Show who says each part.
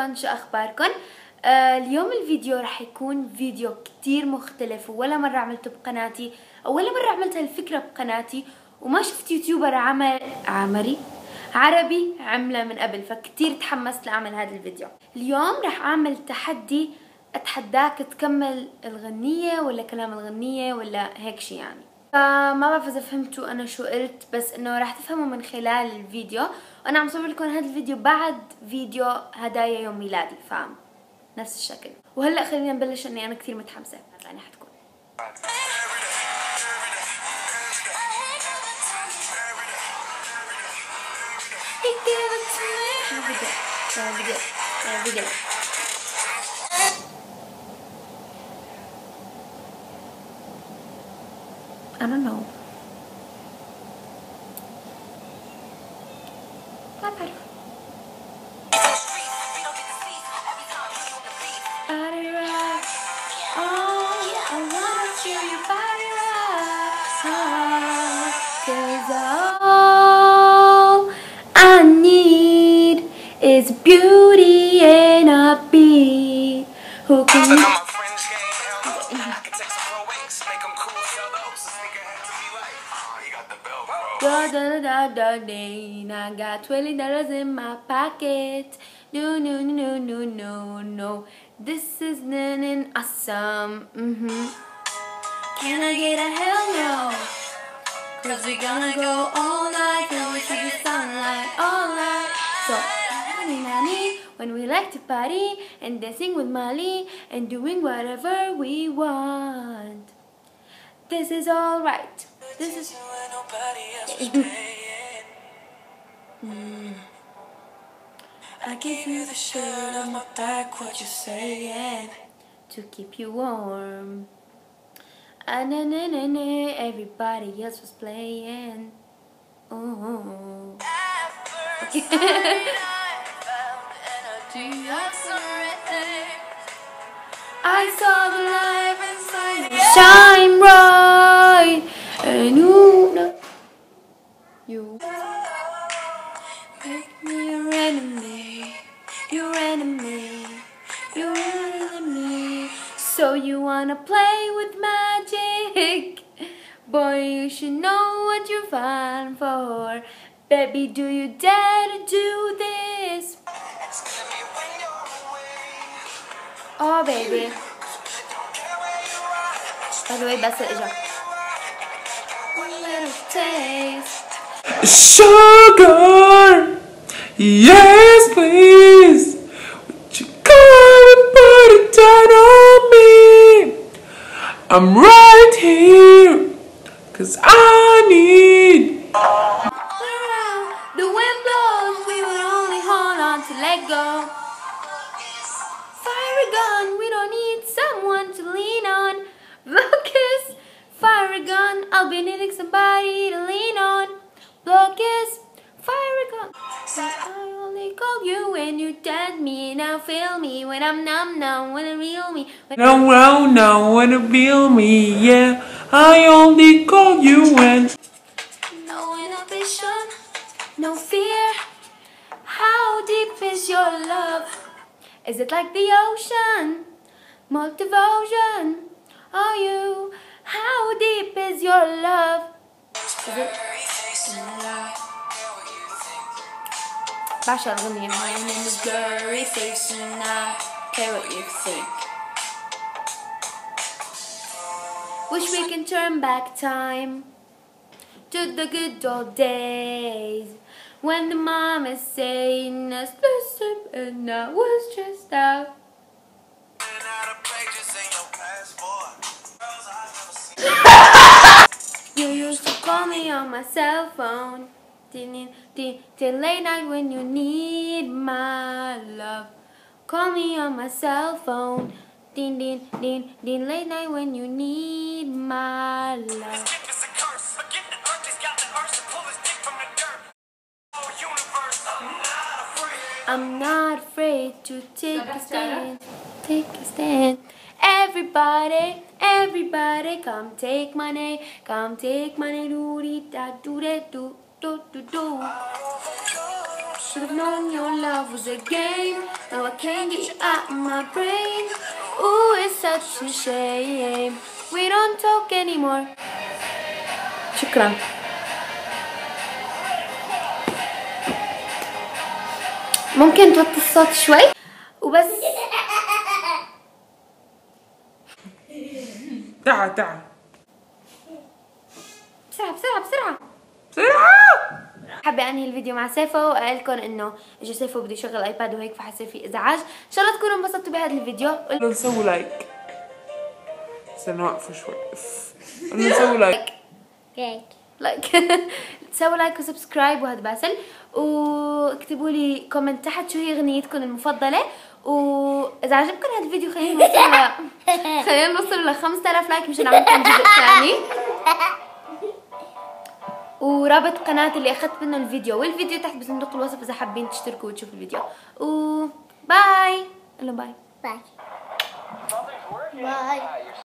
Speaker 1: عليكم؟ شو اخباركم؟ اليوم الفيديو رح يكون فيديو كتير مختلف، ولا مرة عملته بقناتي او ولا مرة عملت هالفكرة بقناتي، وما شفت يوتيوبر عربي عمله من قبل، فكتير تحمست لاعمل هذا الفيديو. اليوم رح اعمل تحدي، اتحداك تكمل الغنية ولا كلام الغنية ولا هيك شي يعني. فما بعرف اذا فهمتوا انا شو قلت، بس انه راح تفهموا من خلال الفيديو. وانا عم صور لكم هذا الفيديو بعد فيديو هدايا يوم ميلادي، نفس الشكل. وهلا خلينا نبلش، اني انا كثير متحمسه يعني حتكون. I don't know. ما بعرف. Body rock. Oh, I wanna feel your body rock. 'Cause all I need is beauty and a beat. Who can I got $20 in my pocket. No. This is awesome. Can I get a hell no? 'Cause we gonna go all night till we see the sunlight, all night. So, nani, when we like to party and dancing with Molly and doing whatever we want. This is alright. This is. I give you the shirt on my back, what you saying? To keep you warm. Everybody else was playing. Oh. I saw the light inside you shine bright, and you make me your enemy, your enemy, your enemy. So you wanna play with magic? Boy, you should know what you're falling for. Baby, do you dare to do this? Oh baby. By the way, بس الإجا. One little taste.
Speaker 2: Sugar, yes please. Would you come and put it down on me? I'm right here, 'cause I need.
Speaker 1: The wind blows, we will only hold on to let go. Fire a gun, we don't need someone to lean on. Focus, fire a gun, I'll be needing somebody to lean on. Focus, fire a gun. I only call you when you touch me. Now feel me when I'm numb, now wanna reel me.
Speaker 2: No, wanna feel me, yeah. I only call you when.
Speaker 1: No inhibition, no fear. How deep is your love? Is it like the ocean? More devotion. Are you? How deep is your love? Is it? بعشق الأغنية. My name is blurry face and I care what you think. Wish we can turn back time to the good old days when the mom is saying us listen and I was stressed out. You used to call me on my cell phone till late night when you need my love. Call me on my cell phone. Din late night when you need my love. I'm not afraid to take a stand. Everybody, come take my name. Do-dee-da, do-dee-do. Should've known your love was a game. Now I can't get you out of my brain. Ooh, it's such a shame. We don't talk anymore. شكرا. ممكن توطي الصوت شوي وبس.
Speaker 2: تعال
Speaker 1: بسرعة
Speaker 2: بسرعة.
Speaker 1: حابة انهي الفيديو مع سيفو واقول لكم انه اجى سيفو بده يشغل الايباد وهيك فحصير في ازعاج. ان شاء الله تكونوا انبسطتوا بهذا الفيديو.
Speaker 2: نسوي لايك. استنى وقفوا شوي. نسوي لايك.
Speaker 1: تسووا لايك وسبسكرايب وهذا باسل، واكتبوا لي كومنت تحت شو هي اغنيتكم المفضله، واذا عجبكم هذا الفيديو خلينا نوصل ل 5000 لايك مشان نعمل لكم جزء ثاني. ورابط قناه اللي اخذت منه الفيديو والفيديو تحت بصندوق الوصف اذا حابين تشتركوا وتشوفوا الفيديو. وباي. باي.